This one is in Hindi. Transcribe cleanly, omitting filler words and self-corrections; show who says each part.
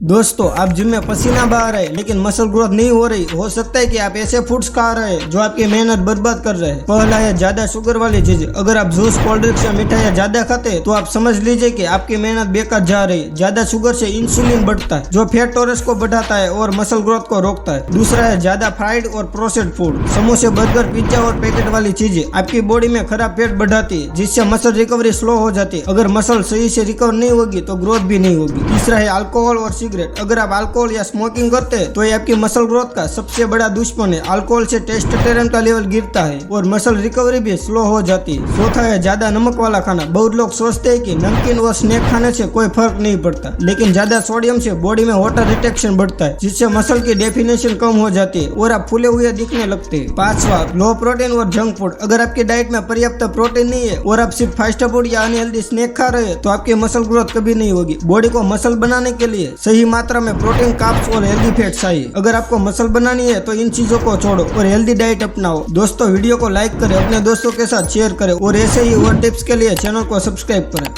Speaker 1: दोस्तों, आप जिम में पसीना बहा रहे लेकिन मसल ग्रोथ नहीं हो रही। हो सकता है कि आप ऐसे फूड्स खा रहे हैं जो आपकी मेहनत बर्बाद कर रहे हैं। पहला है ज्यादा शुगर वाली चीज। अगर आप जूस, कोल्ड ड्रिंक्स या मिठाइयाँ ज्यादा खाते हैं तो आप समझ लीजिए कि आपकी मेहनत बेकार जा रही है। ज्यादा शुगर से इंसुलिन बढ़ता है जो फैट टॉलरेंस को बढ़ाता है और मसल ग्रोथ को रोकता है। दूसरा है ज्यादा फ्राइड और प्रोसेस्ड फूड। समोसे, बर्गर, पिज्जा और पैकेट वाली चीजें आपकी बॉडी में खराब फैट बढ़ाती है जिससे मसल रिकवरी स्लो हो जाती है। अगर मसल सही से रिकवर नहीं होगी तो ग्रोथ भी नहीं होगी। तीसरा है अल्कोहल और सिगरेट। अगर आप अल्कोहल या स्मोकिंग करते हैं तो ये आपकी मसल ग्रोथ का सबसे बड़ा दुश्मन है। अल्कोहल से टेस्टोस्टेरोन का लेवल गिरता है और मसल रिकवरी भी स्लो हो जाती है। चौथा है ज्यादा नमक वाला खाना। बहुत लोग सोचते हैं कि नमकीन और स्नैक खाने से कोई फर्क नहीं पड़ता, लेकिन ज्यादा सोडियम से बॉडी में वाटर रिटेक्शन बढ़ता है जिससे मसल की डेफिनेशन कम हो जाती है और आप फूले हुए दिखने लगते हैं। पांचवा, लो प्रोटीन और जंक फूड। अगर आपकी डाइट में पर्याप्त प्रोटीन नहीं है और आप सिर्फ फास्ट फूड या अनहेल्दी स्नैक खा रहे हैं तो आपकी मसल ग्रोथ कभी नहीं होगी। बॉडी को मसल बनाने के लिए सही मात्रा में प्रोटीन, कार्ब्स और हेल्दी फैट चाहिए। अगर आपको मसल बनानी है तो इन चीजों को छोड़ो और हेल्दी डाइट अपनाओ। दोस्तों, वीडियो को लाइक करें, अपने दोस्तों के साथ शेयर करें और ऐसे ही और टिप्स के लिए चैनल को सब्सक्राइब करें।